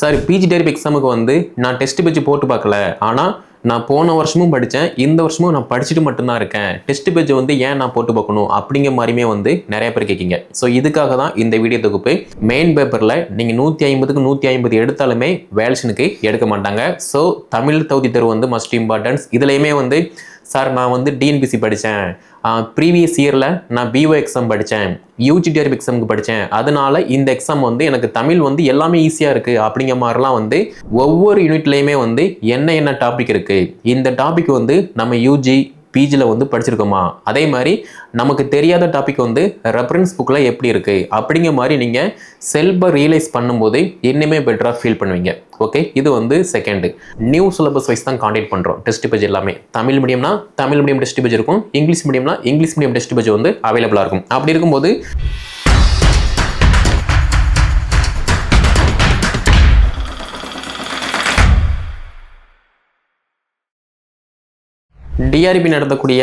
Sir PG direct எக்ஸாமுக்கு வந்து நான் டெஸ்ட் பேஜ் போட்டு பார்க்கல. ஆனால் நான் போன வருஷமும் படித்தேன், இந்த வருஷமும் நான் படிச்சுட்டு மட்டும்தான் இருக்கேன். டெஸ்ட் பேஜ் வந்து ஏன் நான் போட்டு பார்க்கணும் அப்படிங்கிற மாதிரியுமே வந்து நிறைய பேர் கேட்கிங்க. ஸோ இதுக்காக தான் இந்த வீடியோ தொகுப்பு. மெயின் பேப்பரில் நீங்கள் 150க்கு 150 எடுத்தாலுமே வேல்ஷனுக்கு எடுக்க மாட்டாங்க. ஸோ தமிழ் தகுதி தேர்வு வந்து மஸ்ட் இம்பார்ட்டன்ஸ். இதுலையுமே வந்து சார் நான் வந்து டிஎன்பிசி படித்தேன், ப்ரீவியஸ் இயரில் நான் பிஓ எக்ஸாம் படித்தேன், யூஜிடிஆர் எக்ஸாமுக்கு படித்தேன், அதனால இந்த எக்ஸாம் வந்து எனக்கு தமிழ் வந்து எல்லாமே ஈஸியாக இருக்குது அப்படிங்கிற மாதிரிலாம் வந்து ஒவ்வொரு யூனிட்லேயுமே வந்து என்ன டாபிக் இருக்குது, இந்த டாபிக் வந்து நம்ம யூஜி பிஜியில் வந்து படிச்சிருக்கோமா, அதே மாதிரி நமக்கு தெரியாத டாபிக் வந்து ரெஃபரன்ஸ் புக்கில் எப்படி இருக்குது அப்படிங்கிற மாதிரி நீங்கள் செல்ஃபாக ரியலைஸ் பண்ணும்போது இன்னுமே பெட்டராக ஃபீல் பண்ணுவீங்க. ஓகே, இது வந்து செகண்டு. நியூ சிலபஸ் வைஸ் தான் கான்டாக்ட் பண்ணுறோம். டெஸ்ட் பேஜ் எல்லாமே தமிழ் மீடியம்னா தமிழ் மீடியம் டெஸ்ட் பேஜ் இருக்கும், இங்கிலீஷ் மீடியம்னா இங்கிலீஷ் மீடியம் டெஸ்ட் பேஜ் வந்து அவைலபிளாக இருக்கும். அப்படி இருக்கும்போது டிஆர்பி நடத்தக்கூடிய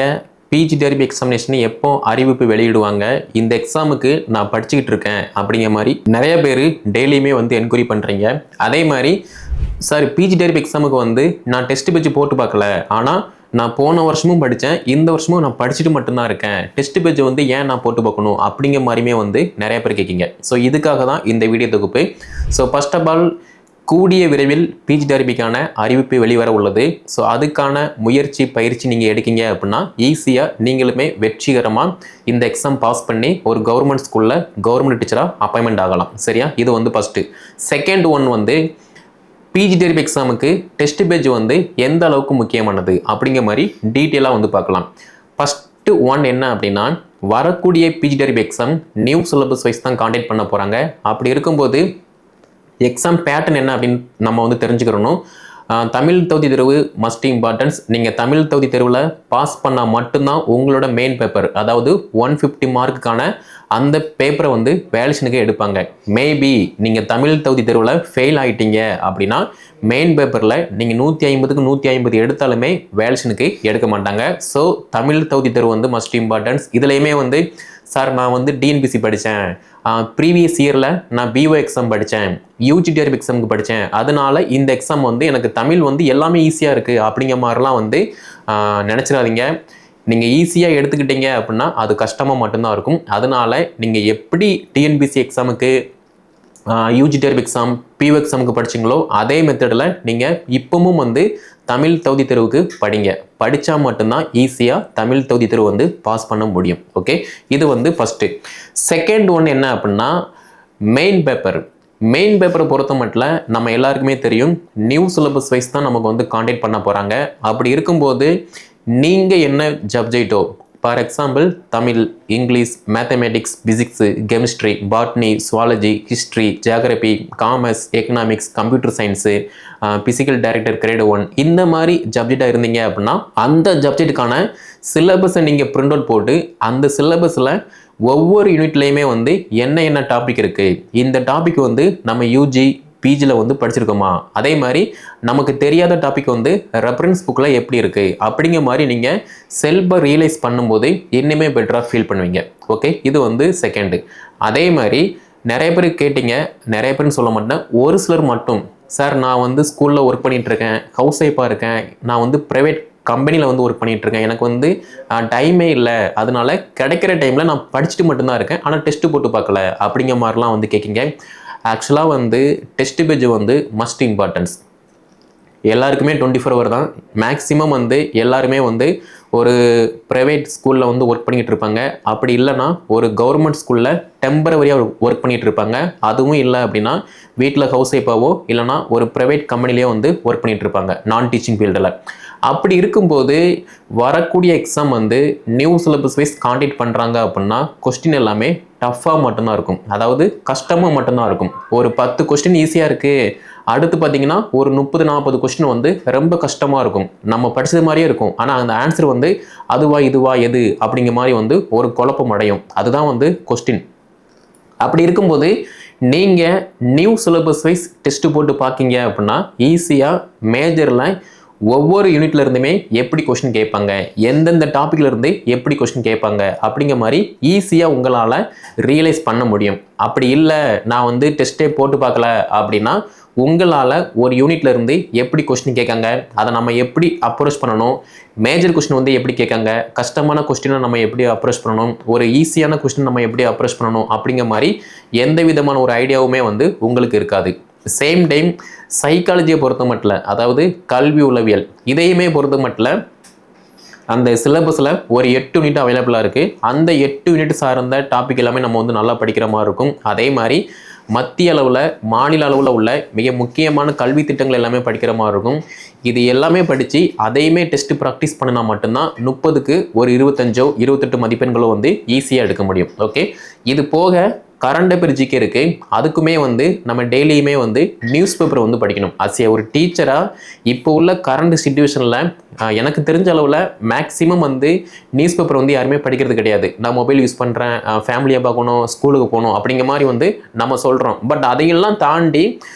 பிஜி டிஆர்பி எக்ஸாமினேஷன் எப்போ அறிவிப்பு வெளியிடுவாங்க, இந்த எக்ஸாமுக்கு நான் படிச்சுக்கிட்டு இருக்கேன் அப்படிங்கிற மாதிரி நிறைய பேர் டெய்லியுமே வந்து என்கொயரி பண்ணுறீங்க. அதே மாதிரி சார் பிஜி டிஆர்பி எக்ஸாமுக்கு வந்து நான் டெஸ்ட் பேஜ் போட்டு பார்க்கல, ஆனால் நான் போன வருஷமும் படித்தேன், இந்த வருஷமும் நான் படிச்சுட்டு மட்டும்தான் இருக்கேன். டெஸ்ட் பேஜ் வந்து ஏன் நான் போட்டு பார்க்கணும் அப்படிங்கிற மாதிரியுமே வந்து நிறைய பேர் கேட்கிங்க. ஸோ இதுக்காக தான் இந்த வீடியோ தொகுப்பு. ஸோ ஃபர்ஸ்ட் ஆஃப் ஆல் கூடிய விரைவில் பிஜி டிஆர்பிக்கான அறிவிப்பு வெளிவர உள்ளது. ஸோ அதுக்கான முயற்சி பயிற்சி நீங்கள் எடுக்கீங்க அப்படின்னா ஈஸியாக நீங்களுமே வெற்றிகரமாக இந்த எக்ஸாம் பாஸ் பண்ணி ஒரு கவர்மெண்ட் ஸ்கூலில் கவர்மெண்ட் டீச்சராக அப்பாயின்மெண்ட் ஆகலாம். சரியா, இது வந்து ஃபஸ்ட்டு. செகண்ட் ஒன் வந்து பிஜி டிஆர்பி எக்ஸாமுக்கு டெஸ்ட் பேஜ் வந்து எந்த அளவுக்கு முக்கியமானது அப்படிங்கிற மாதிரி டீட்டெயிலாக வந்து பார்க்கலாம். ஃபஸ்ட்டு ஒன் என்ன அப்படின்னா, வரக்கூடிய PG TRB exam new syllabus wise தான் கான்டாக்ட் பண்ண போகிறாங்க. அப்படி இருக்கும்போது எக்ஸாம் பேட்டர்ன் என்ன அப்படின்னு நம்ம வந்து தெரிஞ்சுக்கிறணும். தமிழ் தகுதி தேர்வு மஸ்ட் இம்பார்ட்டன்ஸ். நீங்கள் தமிழ் தகுதி தேர்வில் பாஸ் பண்ணால் மட்டும்தான் உங்களோட மெயின் பேப்பர், அதாவது 150 மார்க்குக்கான அந்த பேப்பரை வந்து வேல்யூஷனுக்கு எடுப்பாங்க. மேபி நீங்கள் தமிழ் தகுதி தேர்வில் ஃபெயில் ஆகிட்டீங்க அப்படின்னா மெயின் பேப்பரில் நீங்கள் 150க்கு 150 எடுத்தாலுமே வேல்யூஷனுக்கு எடுக்க மாட்டாங்க. ஸோ தமிழ் தகுதி தேர்வு வந்து மஸ்ட் இம்பார்ட்டன்ஸ். இதுலையுமே வந்து சார் நான் வந்து டிஎன்பிசி படித்தேன், ப்ரீவியஸ் இயரில் நான் பிஓ எக்ஸாம் படித்தேன், யூஜிடிஆர் எக்ஸாமுக்கு படித்தேன், அதனால இந்த எக்ஸாம் வந்து எனக்கு தமிழ் வந்து எல்லாமே ஈஸியாக இருக்குது அப்படிங்கிற மாதிரிலாம் வந்து நினச்சிடாதீங்க. நீங்கள் ஈஸியாக எடுத்துக்கிட்டீங்க அப்படின்னா அது கஷ்டமாக மட்டும்தான் இருக்கும். அதனால நீங்கள் எப்படி டிஎன்பிசி எக்ஸாமுக்கு யூஜிடிஆர் எக்ஸாம் பிஓ எக்ஸாமுக்கு படிச்சிங்களோ அதே மெத்தடில் நீங்கள் இப்பவும் வந்து தமிழ் தகுதி தேர்வுக்கு படிங்க. படித்தா மட்டும்தான் ஈஸியாக தமிழ் தகுதி தேர்வு வந்து பாஸ் பண்ண முடியும். ஓகே, இது வந்து ஃபஸ்ட்டு. செகண்ட் ஒன் என்ன அப்படின்னா, மெயின் பேப்பரை பொறுத்த மட்டும் நம்ம எல்லாருக்குமே தெரியும் நியூ சிலபஸ் வைஸ் தான் நமக்கு வந்து கான்டாக்ட் பண்ண போகிறாங்க. அப்படி இருக்கும்போது நீங்கள் என்ன சப்ஜெக்டோ, for example Tamil, English, mathematics, physics, chemistry, botany, zoology, history, geography, commerce, economics, computer science, physical director grade 1 இந்த மாதிரி சப்ஜெக்டாக இருந்தீங்க அப்படின்னா அந்த சப்ஜெக்டுக்கான சிலபஸை நீங்கள் பிரிண்ட் அவுட் போட்டு அந்த சிலபஸில் ஒவ்வொரு யூனிட்லேயுமே வந்து என்ன டாபிக் இருக்குது, இந்த டாபிக் வந்து நம்ம யூஜி பிஜியில் வந்து படிச்சிருக்கோமா, அதே மாதிரி நமக்கு தெரியாத டாபிக் வந்து ரெஃபரன்ஸ் புக்கில் எப்படி இருக்குது அப்படிங்கிற மாதிரி நீங்கள் செல்ஃபாக ரியலைஸ் பண்ணும்போது இன்னுமே பெட்டராக ஃபீல் பண்ணுவீங்க. ஓகே, இது வந்து செகண்டு. அதே மாதிரி நிறைய பேர் கேட்டிங்க, நிறைய பேர்னு சொல்ல மாட்டேன், ஒரு சிலர் மட்டும் சார் நான் வந்து ஸ்கூலில் ஒர்க் பண்ணிகிட்ருக்கேன், ஹவுஸ் ஒய்ஃபாக இருக்கேன், நான் வந்து ப்ரைவேட் கம்பெனியில் வந்து ஒர்க் பண்ணிகிட்ருக்கேன், எனக்கு வந்து டைமே இல்லை, அதனால கிடைக்கிற டைமில் நான் படிச்சுட்டு மட்டும்தான் இருக்கேன், ஆனால் டெஸ்ட்டு போட்டு பார்க்கல அப்படிங்கிற மாதிரிலாம் வந்து கேட்குங்க. ஆக்சுவலாக வந்து டெஸ்ட் பேஜ் வந்து மஸ்ட் இம்பார்ட்டன்ஸ். எல்லாருக்குமே 24 hour தான். மேக்ஸிமம் வந்து எல்லாருமே வந்து ஒரு ப்ரைவேட் ஸ்கூலில் வந்து ஒர்க் பண்ணிகிட்டு இருப்பாங்க. அப்படி இல்லைன்னா ஒரு கவர்மெண்ட் ஸ்கூலில் டெம்பரவரியாக ஒர்க் பண்ணிகிட்டு இருப்பாங்க. அதுவும் இல்லை அப்படின்னா வீட்டில் ஹவுஸ் ஒய்ஃபாவோ இல்லைனா ஒரு ப்ரைவேட் கம்பெனிலேயோ வந்து ஒர்க் பண்ணிகிட்டு இருப்பாங்க நான் டீச்சிங் ஃபீல்டில். அப்படி இருக்கும்போது வரக்கூடிய எக்ஸாம் வந்து நியூ சிலபஸ் வைஸ் கான்டாக்ட் பண்ணுறாங்க அப்படின்னா கொஸ்டின் எல்லாமே டஃப்பாக மட்டும்தான் இருக்கும், அதாவது கஷ்டமாக மட்டும்தான் இருக்கும். ஒரு 10 கொஸ்டின் ஈஸியாக இருக்குது, அடுத்து பார்த்தீங்கன்னா ஒரு 30-40 கொஸ்டின் வந்து ரொம்ப கஷ்டமாக இருக்கும். நம்ம படித்தது மாதிரியே இருக்கும், ஆனால் அந்த ஆன்சர் வந்து அதுவா இதுவா எது அப்படிங்கிற மாதிரி வந்து ஒரு குழப்பம் அடையும். அதுதான் வந்து கொஸ்டின். அப்படி இருக்கும்போது நீங்கள் நியூ சிலபஸ் வைஸ் டெஸ்ட்டு போட்டு பார்க்கிங்க அப்படின்னா ஈஸியாக மேஜரில் ஒவ்வொரு யூனிட்ல இருந்துமே எப்படி கொஸ்டின் கேட்பாங்க, எந்தெந்த டாபிக்ல இருந்து எப்படி கொஸ்டின் கேட்பாங்க அப்படிங்கிற மாதிரி ஈஸியாக உங்களால் ரியலைஸ் பண்ண முடியும். அப்படி இல்லை நான் வந்து டெஸ்ட்டே போட்டு பார்க்கல அப்படின்னா உங்களால் ஒரு யூனிட்ல இருந்து எப்படி கொஸ்டின் கேட்காங்க, அதை நம்ம எப்படி அப்ரோச் பண்ணணும், மேஜர் கொஸ்டின் வந்து எப்படி கேட்காங்க, கஷ்டமான கொஸ்டினை நம்ம எப்படி அப்ரோச் பண்ணணும், ஒரு ஈஸியான கொஸ்டின் நம்ம எப்படி அப்ரோச் பண்ணணும் அப்படிங்கிற மாதிரி எந்த விதமான ஒரு ஐடியாவுமே வந்து உங்களுக்கு இருக்காது. சேம் டைம் சைக்காலஜியை பொறுத்த மட்டும், அதாவது கல்வி உளவியல் இதையுமே பொறுத்த மட்டும் அந்த சிலபஸில் ஒரு 8 யூனிட் அவைலபிளாக இருக்குது. அந்த 8 யூனிட் சார்ந்த டாபிக் எல்லாமே நம்ம வந்து நல்லா படிக்கிற மாதிரி இருக்கும். அதே மாதிரி மத்திய அளவில் மாநில அளவில் உள்ள மிக முக்கியமான கல்வி திட்டங்கள் எல்லாமே படிக்கிற மாதிரி இருக்கும். இது எல்லாமே படித்து அதையுமே டெஸ்ட் ப்ராக்டிஸ் பண்ணினா மட்டும்தான் 30க்கு ஒரு 25 28 மதிப்பெண்களோ வந்து ஈஸியாக எடுக்க முடியும். ஓகே, இது போக கரண்ட் அஃபேர் ஜிகே இருக்குது. அதுக்குமே வந்து நம்ம டெய்லியுமே வந்து நியூஸ் பேப்பரை வந்து படிக்கணும். ஒரு டீச்சராக இப்போ உள்ள கரண்ட் சிச்சுவேஷனில் எனக்கு தெரிஞ்ச அளவில் மேக்ஸிமம் வந்து நியூஸ் பேப்பர் வந்து யாருமே படிக்கிறது கிடையாது. நான் மொபைல் யூஸ் பண்ணுறேன், ஃபேமிலியை பார்க்கணும், ஸ்கூலுக்கு போகணும் அப்படிங்கிற மாதிரி வந்து நம்ம சொல்கிறோம். பட் அதையெல்லாம் தாண்டி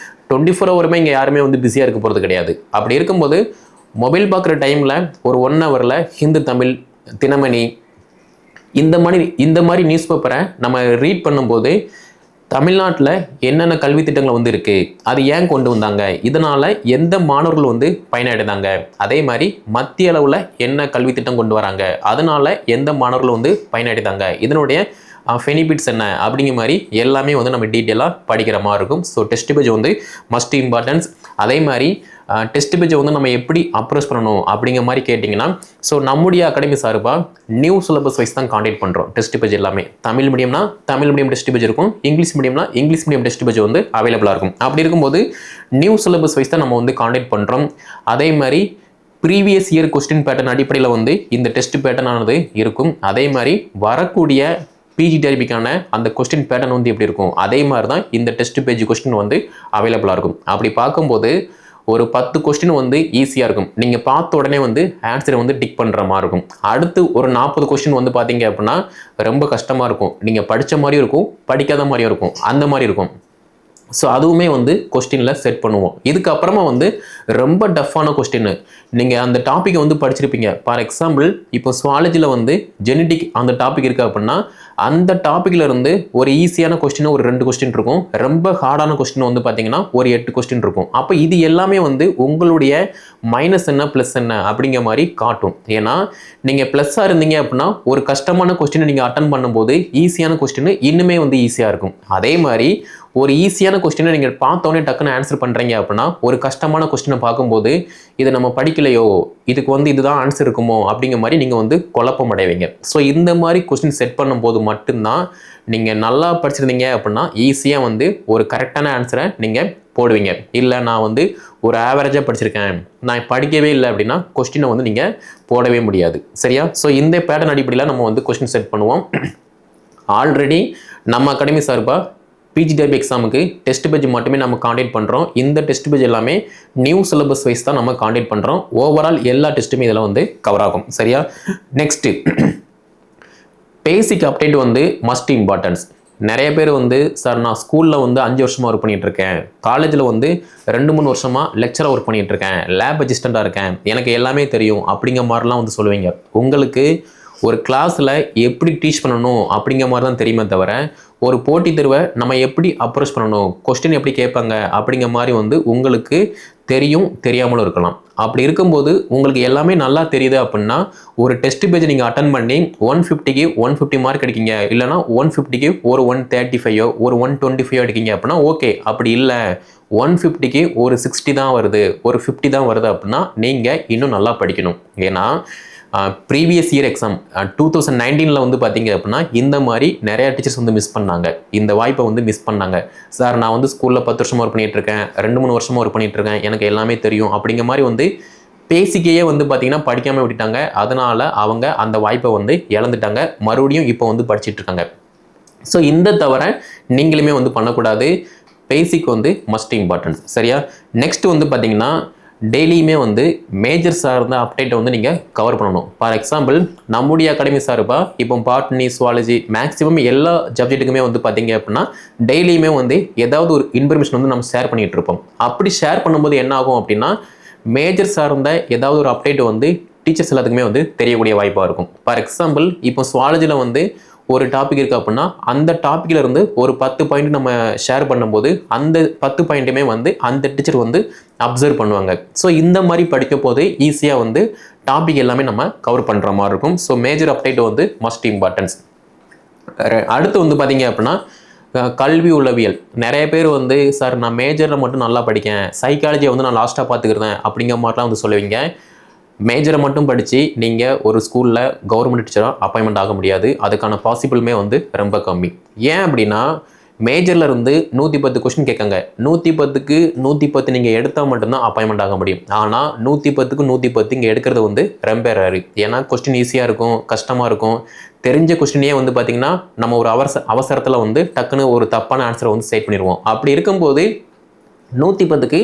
24 ஹவருமே இங்கே யாருமே வந்து பிஸியாக இருக்க போகிறது கிடையாது. அப்படி இருக்கும்போது மொபைல் பார்க்குற டைமில் ஒரு 1 ஹவரில் ஹிந்து தமிழ், தினமணி இந்த மாதிரி நியூஸ் பேப்பரை நம்ம ரீட் பண்ணும்போது தமிழ்நாட்டில் என்னென்ன கல்வி திட்டங்கள் வந்து இருக்குது, அது ஏன் கொண்டு வந்தாங்க, இதனால் எந்த மாணவர்கள் வந்து பயனடைந்தாங்க, அதே மாதிரி மத்திய அளவில் என்ன கல்வி திட்டம் கொண்டு வராங்க, அதனால் எந்த மாணவர்கள் வந்து பயனடைந்தாங்க, இதனுடைய பெனிஃபிட்ஸ் என்ன அப்படிங்கிற மாதிரி எல்லாமே வந்து நம்ம டீட்டெயிலாக படிக்கிற மாதிரி இருக்கும். ஸோ டெஸ்ட் பேஜ் வந்து மஸ்ட் இம்பார்ட்டன்ஸ். அதே மாதிரி டெஸ்ட் பேஜை வந்து நம்ம எப்படி அப்ரோச் பண்ணணும் அப்படிங்கிற மாதிரி கேட்டிங்கன்னா, ஸோ நம்முடைய அகாடமி சார்பாக நியூ சிலபஸ் வைஸ் தான் கான்டாக்ட் பண்ணுறோம். டெஸ்ட் பேஜ் எல்லாமே தமிழ் மீடியம்னா தமிழ் மீடியம் டெஸ்ட் பேஜ் இருக்கும், இங்கிலீஷ் மீடியம்னா இங்கிலீஷ் மீடியம் டெஸ்ட் பேஜ் வந்து அவைலபிளாக இருக்கும். அப்படி இருக்கும்போது நியூ சிலபஸ் வைஸ் தான் நம்ம வந்து கான்டாக்ட் பண்ணுறோம். அதே மாதிரி ப்ரீவியஸ் இயர் கொஸ்டின் பேட்டர்ன் அடிப்படையில் வந்து இந்த டெஸ்ட் பேட்டர்ன் ஆனது இருக்கும். அதே மாதிரி வரக்கூடிய பிஜிடிஆர்பிக்கான அந்த கொஸ்டின் பேட்டர்ன் வந்து எப்படி இருக்கும், அதே மாதிரி தான் இந்த டெஸ்ட் பேஜ் கொஸ்டின் வந்து அவைலபிளாக இருக்கும். அப்படி பார்க்கும்போது ஒரு 10 கொஸ்டின் வந்து ஈஸியாக இருக்கும். நீங்கள் பார்த்த உடனே வந்து ஆன்சரை வந்து டிக் பண்ணுற மாதிரி இருக்கும். அடுத்து ஒரு 40 கொஸ்டின் வந்து பார்த்தீங்க அப்படின்னா ரொம்ப கஷ்டமாக இருக்கும். நீங்கள் படித்த மாதிரியும் இருக்கும், படிக்காத மாதிரியும் இருக்கும், அந்த மாதிரி இருக்கும். ஸோ அதுவுமே வந்து கொஸ்டினில் செட் பண்ணுவோம். இதுக்கப்புறமா வந்து ரொம்ப டஃப்பான கொஸ்டின் நீங்கள் அந்த டாப்பிக்கை வந்து படிச்சிருப்பீங்க. ஃபார் எக்ஸாம்பிள் இப்போ சுவாலஜியில் வந்து ஜெனடிக் அந்த டாபிக் இருக்குது அப்படின்னா அந்த டாப்பிக்கில் இருந்து ஒரு ஈஸியான கொஸ்டின் ஒரு 2 கொஸ்டின் இருக்கும், ரொம்ப ஹார்டான கொஸ்டின் வந்து பார்த்தீங்கன்னா ஒரு 8 கொஸ்டின் இருக்கும். அப்போ இது எல்லாமே வந்து உங்களுடைய மைனஸ் என்ன ப்ளஸ் என்ன அப்படிங்கிற மாதிரி காட்டும். ஏன்னா நீங்கள் ப்ளஸ்ஸாக இருந்தீங்க அப்படின்னா ஒரு கஷ்டமான கொஸ்டினை நீங்கள் அட்டன் பண்ணும்போது ஈஸியான கொஸ்டின் இன்னுமே வந்து ஈஸியாக இருக்கும். அதே மாதிரி ஒரு ஈஸியான கொஸ்டினை நீங்கள் பார்த்தோன்னே டக்குன்னு ஆன்சர் பண்ணுறீங்க அப்படின்னா ஒரு கஷ்டமான கொஸ்டினை பார்க்கும்போது இதை நம்ம படிக்கலையோ, இதுக்கு வந்து இதுதான் ஆன்சர் இருக்குமோ அப்படிங்கிற மாதிரி நீங்கள் வந்து குழப்பம் அடைவீங்க. ஸோ இந்த மாதிரி கொஸ்டின் செட் பண்ணும்போது மட்டும்தான் நீங்கள் நல்லா படிச்சிருந்தீங்க அப்படின்னா ஈஸியாக வந்து ஒரு கரெக்டான ஆன்சரை நீங்கள் போடுவீங்க. இல்லை நான் வந்து ஒரு ஆவரேஜாக படிச்சிருக்கேன், நான் படிக்கவே இல்லை அப்படின்னா கொஸ்டினை வந்து நீங்கள் போடவே முடியாது. சரியா? ஸோ இந்த பேட்டர்ன் அடிப்படையில் நம்ம வந்து கொஸ்டின் செட் பண்ணுவோம். ஆல்ரெடி நம்ம அகாடமி சார்பாக பிஜிடிஆர்பி எக்ஸாமுக்கு டெஸ்ட் பேஜ் மட்டுமே நம்ம கான்டாக்ட் பண்ணுறோம். இந்த டெஸ்ட் பேஜ் எல்லாமே நியூ சிலபஸ் வைஸ் தான் நம்ம கான்டாக்ட் பண்ணுறோம். ஓவரால் எல்லா டெஸ்ட்டுமே இதில் வந்து கவர் ஆகும். சரியா? நெக்ஸ்ட்டு பேசிக் அப்டேட் வந்து மஸ்ட் இம்பார்ட்டன்ஸ். நிறைய பேர் வந்து சார் நான் ஸ்கூலில் வந்து 5 வருஷமாக ஒர்க் பண்ணிகிட்ருக்கேன், காலேஜில் வந்து 2-3 வருஷமாக லெக்சராக ஒர்க் பண்ணிகிட்ருக்கேன், லேப் அசிஸ்டண்ட்டாக இருக்கேன், எனக்கு எல்லாமே தெரியும் அப்படிங்கிற மாதிரிலாம் வந்து சொல்லுவீங்க. உங்களுக்கு ஒரு கிளாஸில் எப்படி டீச் பண்ணணும் அப்படிங்கிற மாதிரி தான் தெரியுமே தவிர ஒரு போட்டி தேர்வை நம்ம எப்படி அப்ரோச் பண்ணணும், கொஸ்டின் எப்படி கேட்பாங்க அப்படிங்கிற மாதிரி வந்து உங்களுக்கு தெரியும், தெரியாமலும் இருக்கலாம். அப்படி இருக்கும்போது உங்களுக்கு எல்லாமே நல்லா தெரியுது அப்படின்னா ஒரு டெஸ்ட் பேஜ் நீங்கள் அட்டன் பண்ணி 150க்கு 150 மார்க் எடுக்கீங்க, இல்லைனா 150க்கு ஒரு 135 ஒரு 125 எடுக்கீங்க அப்படின்னா ஓகே. அப்படி இல்லை 150க்கு ஒரு 60 தான் வருது, ஒரு 50 தான் வருது அப்படின்னா நீங்கள் இன்னும் நல்லா படிக்கணும். ஏன்னா ப்ரீவியஸ் இயர் எக்ஸாம் 2019 வந்து பார்த்தீங்க அப்படின்னா இந்த மாதிரி நிறையா டீச்சர்ஸ் வந்து மிஸ் பண்ணாங்க, இந்த வாய்ப்பை வந்து மிஸ் பண்ணாங்க. சார் நான் வந்து ஸ்கூலில் 10 வருஷமாக ஒர்க் பண்ணிகிட்ருக்கேன், 2-3 வருஷமாக ஒர்க் பண்ணிகிட்ருக்கேன், எனக்கு எல்லாமே தெரியும் அப்படிங்கிற மாதிரி வந்து பேசிக்கையே வந்து பார்த்தீங்கன்னா படிக்காமல் விட்டுட்டாங்க. அதனால் அவங்க அந்த வாய்ப்பை வந்து இழந்துட்டாங்க, மறுபடியும் இப்போ வந்து படிச்சுட்டு இருக்காங்க. ஸோ இந்த தவிர நீங்களுமே வந்து பண்ணக்கூடாது. பேசிக் வந்து மஸ்ட் இம்பார்ட்டன்ஸ். சரியா? நெக்ஸ்ட் வந்து பார்த்தீங்கன்னா டெய்லியுமே வந்து மேஜர் சார்ந்த அப்டேட்டை வந்து நீங்கள் கவர் பண்ணணும். ஃபார் எக்ஸாம்பிள் நம்முடைய அகாடமி சார்பாக இப்போ பாட்னி, சுவாலஜி மேக்ஸிமம் எல்லா சப்ஜெக்ட்டுக்குமே வந்து பார்த்தீங்க அப்படின்னா டெய்லியுமே வந்து ஏதாவது ஒரு இன்ஃபர்மேஷன் வந்து நம்ம ஷேர் பண்ணிகிட்டு இருப்போம். அப்படி ஷேர் பண்ணும்போது என்ன ஆகும் அப்படின்னா மேஜர் சார்ந்த ஏதாவது ஒரு அப்டேட் வந்து டீச்சர்ஸ் எல்லாத்துக்குமே வந்து தெரியக்கூடிய வாய்ப்பாக இருக்கும். ஃபார் எக்ஸாம்பிள் இப்போ சுவாலஜியில் வந்து ஒரு டாபிக் இருக்குது அப்படின்னா அந்த டாப்பிக்கில் இருந்து ஒரு 10 பாயிண்ட் நம்ம ஷேர் பண்ணும்போது அந்த 10 பாயிண்ட்டுமே வந்து அந்த டீச்சர் வந்து அப்சர்வ் பண்ணுவாங்க. ஸோ இந்த மாதிரி படிக்க போது ஈஸியாக வந்து டாபிக் எல்லாமே நம்ம கவர் பண்ணுற மாதிரி இருக்கும். ஸோ மேஜர் அப்டேட் வந்து மஸ்ட் இம்பார்ட்டன்ஸ். அடுத்து வந்து பார்த்தீங்க அப்படின்னா கல்வி உளவியல். நிறைய பேர் வந்து சார் நான் மேஜரில் மட்டும் நல்லா படிக்கேன், சைக்காலஜியை வந்து நான் லாஸ்ட்டாக பார்த்துக்கிறேன் அப்படிங்கிற மாதிரிலாம் வந்து சொல்லுவீங்க. மேஜரை மட்டும் படித்து நீங்கள் ஒரு ஸ்கூலில் கவர்மெண்ட் டீச்சராக அப்பாயின்மெண்ட் ஆக முடியாது. அதுக்கான பாசிபிளுமே வந்து ரொம்ப கம்மி. ஏன் அப்படின்னா மேஜரில் இருந்து 110 கொஸ்டின் கேட்காங்க. 110க்கு 110 நீங்கள் எடுத்தால் மட்டும்தான் அப்பாயின்மெண்ட் ஆக முடியும். ஆனால் 110க்கு 110 இங்கே எடுக்கிறது வந்து ரொம்ப ரேரு. ஏன்னா கொஸ்டின் ஈஸியாக இருக்கும், கஷ்டமாக இருக்கும். தெரிஞ்ச கொஸ்டினே வந்து பார்த்திங்கன்னா நம்ம ஒரு அவசரத்தில் வந்து டக்குன்னு ஒரு தப்பான ஆன்சரை வந்து செட் பண்ணிடுவோம். அப்படி இருக்கும்போது 110க்கு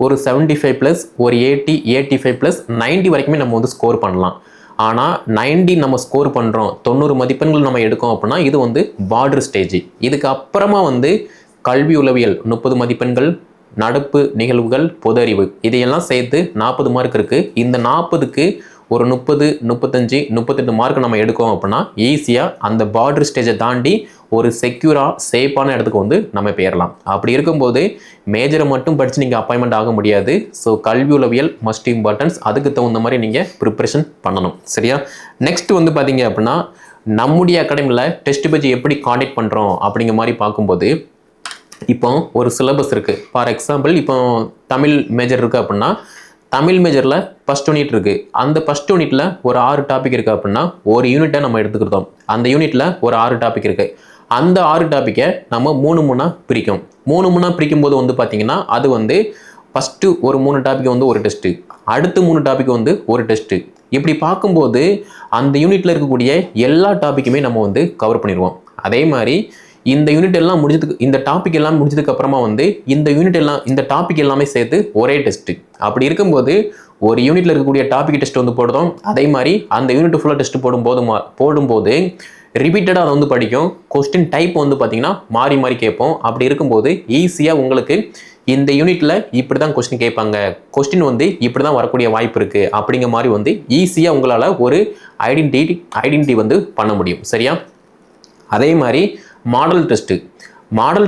ஒரு 75+, ஒரு 80, 85+, 90 வரைக்குமே நம்ம வந்து ஸ்கோர் பண்ணலாம். ஆனால் 90 நம்ம ஸ்கோர் பண்ணுறோம், 90 மதிப்பெண்கள் நம்ம எடுக்கோம் அப்படின்னா இது வந்து பார்டர் ஸ்டேஜ். இதுக்கு அப்புறமா வந்து கல்வி உளவியல் 30 மதிப்பெண்கள், நடப்பு நிகழ்வுகள், பொது அறிவு இதையெல்லாம் சேர்த்து 40 மார்க் இருக்குது. இந்த 40க்கு ஒரு 30, 35, 38 மார்க் நம்ம எடுக்கோம் அப்படின்னா ஈஸியாக அந்த பார்டர் ஸ்டேஜை தாண்டி ஒரு செக்யூராக சேஃபான இடத்துக்கு வந்து நம்ம போயிடலாம். அப்படி இருக்கும்போது மேஜரை மட்டும் படித்து நீங்கள் அப்பாயின்மெண்ட் ஆக முடியாது. ஸோ கல்வி உளவியல் மஸ்ட் இம்பார்ட்டன்ஸ். அதுக்கு தகுந்த மாதிரி நீங்கள் ப்ரிப்ரேஷன் பண்ணணும். சரியா? நெக்ஸ்ட் வந்து பார்த்தீங்க அப்படின்னா நம்முடைய அகாடமியில் டெஸ்ட் பேஜ் எப்படி காண்டக்ட் பண்ணுறோம் அப்படிங்கிற மாதிரி பார்க்கும்போது இப்போ ஒரு சிலபஸ் இருக்குது. ஃபார் எக்ஸாம்பிள் இப்போ தமிழ் மேஜர் இருக்குது அப்படின்னா தமிழ் மேஜரில் ஃபஸ்ட் யூனிட் இருக்குது. அந்த ஃபஸ்ட் யூனிட்டில் ஒரு 6 டாபிக் இருக்குது அப்படின்னா ஒரு யூனிட்டை நம்ம எடுத்துக்கிட்டோம். அந்த யூனிட்டில் ஒரு 6 டாபிக் இருக்குது. அந்த 6 டாப்பிக்கை நம்ம 3 பிரிக்கும். 3 பிரிக்கும் போது வந்து பார்த்திங்கன்னா அது வந்து ஃபஸ்ட்டு ஒரு 3 டாபிக் வந்து ஒரு டெஸ்ட்டு, அடுத்து 3 டாபிக் வந்து ஒரு டெஸ்ட்டு. இப்படி பார்க்கும்போது அந்த யூனிட்டில் இருக்கக்கூடிய எல்லா டாப்பிக்குமே நம்ம வந்து கவர் பண்ணிடுவோம். அதே மாதிரி இந்த யூனிட் எல்லாம் முடிஞ்சதுக்கு இந்த டாபிக் எல்லாம் முடிஞ்சதுக்கு அப்புறமா வந்து இந்த டாபிக் எல்லாமே சேர்த்து ஒரே டெஸ்ட்டு. அப்படி இருக்கும்போது ஒரு யூனிட்டில் இருக்கக்கூடிய டாபிக் டெஸ்ட் வந்து போடுறோம். அதே மாதிரி அந்த யூனிட் ஃபுல்லாக டெஸ்ட் போடும்போது ரிப்பீட்டடாக அதை வந்து படிக்கும். கொஸ்டின் டைப் வந்து பார்த்திங்கன்னா மாறி மாறி கேட்போம். அப்படி இருக்கும்போது ஈஸியாக உங்களுக்கு இந்த யூனிட்டில் இப்படி தான் கொஸ்டின் கேட்பாங்க, கொஸ்டின் வந்து இப்படி தான் வரக்கூடிய வாய்ப்பு இருக்குது அப்படிங்கிற மாதிரி வந்து ஈஸியாக உங்களால் ஒரு ஐடென்டிட்டி வந்து பண்ண முடியும். சரியா? அதே மாதிரி மாடல்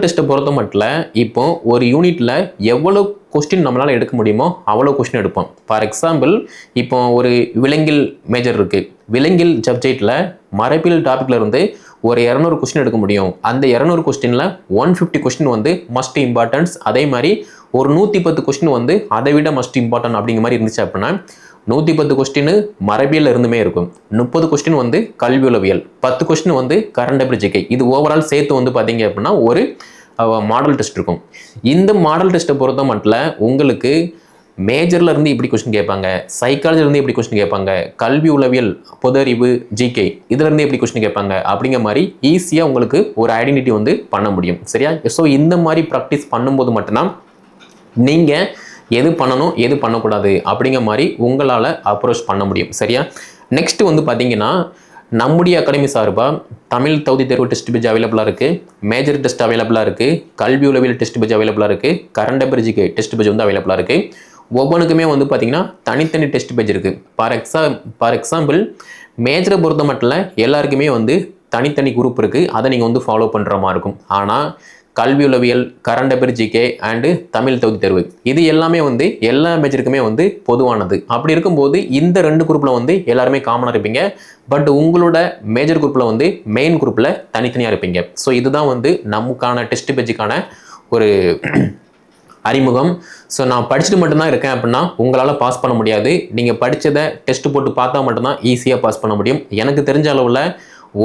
டெஸ்ட்டை பொறுத்த மட்டும் இப்போ ஒரு யூனிட்டில் எவ்வளோ கொஸ்டின் நம்மளால் எடுக்க முடியுமோ அவ்வளோ கொஸ்டின் எடுப்போம். ஃபார் எக்ஸாம்பிள் இப்போ ஒரு விலங்கியல் மேஜர் இருக்குது. விலங்கியல் சப்ஜெக்டில் மரபியல் டாப்பிக்கில் இருந்து ஒரு 200 கொஸ்டின் எடுக்க முடியும். அந்த 200 கொஸ்டினில் 150 கொஸ்டின் வந்து மஸ்ட் இம்பார்ட்டன்ஸ். அதே மாதிரி ஒரு 110 கொஸ்டின் வந்து அதை விட மஸ்ட் இம்பார்ட்டன்ட் அப்படிங்கிற மாதிரி இருந்துச்சு அப்படின்னா 110 கொஸ்டின் மரபியல் இருந்துமே இருக்கும். 30 கொஸ்டின் வந்து கல்வி உளவியல், 10 கொஸ்டின் வந்து கரண்ட் அஃபேர்ஸ் ஜிகே. இது ஓவரால் சேர்த்து வந்து பார்த்தீங்க அப்படின்னா ஒரு மாடல் டெஸ்ட் இருக்கும். இந்த மாடல் டெஸ்ட்டை பொறுத்த மட்டும் உங்களுக்கு மேஜரில் இருந்து இப்படி கொஸ்டின் கேட்பாங்க, சைக்காலஜிலேருந்து எப்படி கொஸ்டின் கேட்பாங்க, கல்வி உளவியல், பொது அறிவு, ஜிகே இதுலேருந்து எப்படி கொஸ்டின் கேட்பாங்க அப்படிங்கிற மாதிரி ஈஸியாக உங்களுக்கு ஒரு ஐடென்டிட்டி வந்து பண்ண முடியும். சரியா? ஸோ இந்த மாதிரி ப்ராக்டிஸ் பண்ணும்போது மட்டும்தான் நீங்கள் எது பண்ணணும் எது பண்ணக்கூடாது அப்படிங்கிற மாதிரி உங்களால் அப்ரோச் பண்ண முடியும். சரியா? நெக்ஸ்ட் வந்து பார்த்தீங்கன்னா நம்முடைய அகாடமி சார்பாக தமிழ் தகுதி தேர்வு டெஸ்ட் பேஜ் அவைலபிளாக இருக்குது, மேஜர் டெஸ்ட் அவைலபிளாக இருக்குது, கல்வி உளவியல் டெஸ்ட் பேஜ் அவைலபிளாக இருக்குது, current affairs GK test page வந்து அவைலபிளாக இருக்குது. ஒவ்வொன்றுக்குமே வந்து பார்த்தீங்கன்னா தனித்தனி டெஸ்ட் பேஜ் இருக்குது. ஃபார் எக்ஸாம்பிள் மேஜரை பொறுத்த மட்டும் எல்லாருக்குமே வந்து தனித்தனி குரூப் இருக்குது. அதை நீங்கள் வந்து ஃபாலோ பண்ணுற மாதிரி இருக்கும். ஆனால் கல்வி உளவியல், current affairs GK and Tamil தகுதி தேர்வு இது எல்லாமே வந்து எல்லா மேஜருக்குமே வந்து பொதுவானது. அப்படி இருக்கும்போது இந்த 2 குரூப்பில் வந்து எல்லாருமே காமனாக இருப்பீங்க. பட் உங்களோட மேஜர் குரூப்பில் வந்து மெயின் குரூப்பில் தனித்தனியாக இருப்பீங்க. ஸோ இதுதான் வந்து நமக்கான டெஸ்ட் பேஜுக்கான ஒரு அறிமுகம். ஸோ நான் படிச்சுட்டு மட்டும்தான் இருக்கேன் அப்படின்னா உங்களால் பாஸ் பண்ண முடியாது. நீங்கள் படித்ததை டெஸ்ட் போட்டு பார்த்தா மட்டும்தான் ஈஸியாக பாஸ் பண்ண முடியும். எனக்கு தெரிஞ்ச அளவில்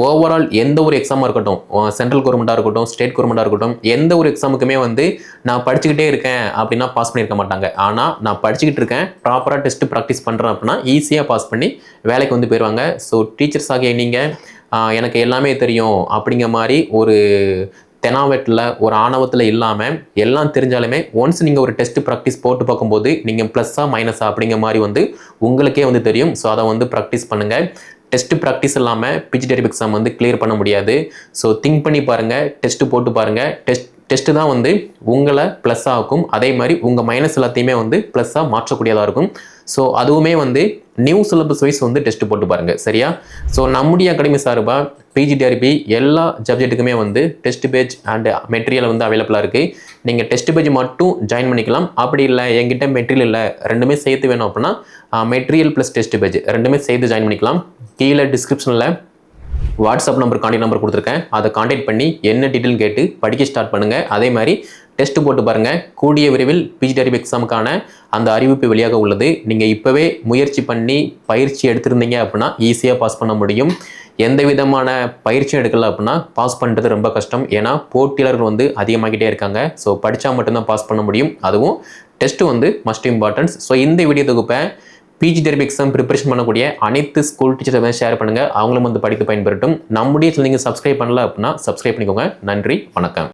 ஓவரால் எந்த ஒரு எக்ஸாமாக இருக்கட்டும், சென்ட்ரல் கவர்மெண்ட்டாக இருக்கட்டும், ஸ்டேட் கவர்மெண்ட்டாக இருக்கட்டும், எந்த ஒரு எக்ஸாமுக்குமே வந்து நான் படிச்சுக்கிட்டே இருக்கேன் அப்படின்னா பாஸ் பண்ணியிருக்க மாட்டாங்க. ஆனால் நான் படிச்சுக்கிட்டு இருக்கேன், ப்ராப்பராக டெஸ்ட் ப்ராக்டிஸ் பண்ணுறேன் அப்படின்னா ஈஸியாக பாஸ் பண்ணி வேலைக்கு வந்து போயிடுவாங்க. ஸோ டீச்சர்ஸ் ஆகிய நீங்கள் எனக்கு எல்லாமே தெரியும் அப்படிங்கிற மாதிரி ஒரு தெனாவெட்டில் ஒரு ஆணவத்தில் இல்லாமல் எல்லாம் தெரிஞ்சாலுமே ஒன்ஸ் நீங்கள் ஒரு டெஸ்ட் ப்ராக்டிஸ் போட்டு பார்க்கும்போது நீங்கள் ப்ளஸ்ஸா மைனஸா அப்படிங்கிற மாதிரி வந்து உங்களுக்கே வந்து தெரியும். ஸோ அதை வந்து ப்ராக்டிஸ் பண்ணுங்கள். டெஸ்ட் ப்ராக்டிஸ் இல்லாமல் பிஜிடிஆர்பி எக்ஸாம் வந்து கிளியர் பண்ண முடியாது. ஸோ திங்க் பண்ணி பாருங்கள், டெஸ்ட்டு போட்டு பாருங்கள். டெஸ்ட்டு தான் வந்து உங்களை ப்ளஸ் ஆகும், அதே மாதிரி உங்கள் மைனஸ் எல்லாத்தையுமே வந்து ப்ளஸ்ஸாக மாற்றக்கூடியதாக இருக்கும். ஸோ அதுவுமே வந்து நியூ சிலபஸ் வைஸ் வந்து டெஸ்ட் போட்டு பாருங்கள், சரியா? ஸோ நம்முடைய அகாடமி சார்பாக பிஜிடிஆர்பி எல்லா சப்ஜெக்ட்டுக்குமே வந்து டெஸ்ட் பேஜ் அண்ட் மெட்டீரியல் வந்து அவைலபிளாக இருக்குது. நீங்கள் டெஸ்ட் பேஜ் மட்டும் ஜாயின் பண்ணிக்கலாம். அப்படி இல்லை என்கிட்ட மெட்டீரியல் இல்லை, ரெண்டுமே சேர்த்து வேணும் அப்படின்னா மெட்டீரியல் ப்ளஸ் டெஸ்ட் பேஜ் ரெண்டுமே சேர்த்து ஜாயின் பண்ணிக்கலாம். கீழே டிஸ்கிரிப்ஷனில் வாட்ஸ்அப் நம்பர், கான்டாக்ட் நம்பர் கொடுத்துருக்கேன். அதை கான்டாக்ட் பண்ணி என்ன டீட்டெயில் கேட்டு படிக்க ஸ்டார்ட் பண்ணுங்கள். அதே மாதிரி டெஸ்ட் போட்டு பாருங்கள். கூடிய விரைவில் பிஜிடிஆர்பி எக்ஸாமுக்கான அந்த அறிவிப்பு வெளியாக உள்ளது. நீங்கள் இப்போவே முயற்சி பண்ணி பயிற்சி எடுத்திருந்தீங்க அப்படின்னா ஈஸியாக பாஸ் பண்ண முடியும். எந்த விதமான பயிற்சியும் எடுக்கல அப்படின்னா பாஸ் பண்ணுறது ரொம்ப கஷ்டம். ஏன்னா போட்டியாளர்கள் வந்து அதிகமாகிட்டே இருக்காங்க. ஸோ படித்தா மட்டும்தான் பாஸ் பண்ண முடியும். அதுவும் டெஸ்ட் வந்து மஸ்ட் இம்பார்ட்டன்ஸ். ஸோ இந்த வீடியோ தொகுப்பை பிஜிடிஆர்பி எக்ஸாம் ப்ரிப்பரேஷன் பண்ணக்கூடிய அனைத்து ஸ்கூல் டீச்சர்ஸை ஷேர் பண்ணுங்கள். அவங்களும் வந்து படித்து பயன்பெறட்டும். நம்முடைய சேனல் நீங்கள் சப்ஸ்கிரைப் பண்ணல அப்படின்னா சப்ஸ்கிரைப் பண்ணிக்கோங்க. நன்றி, வணக்கம்.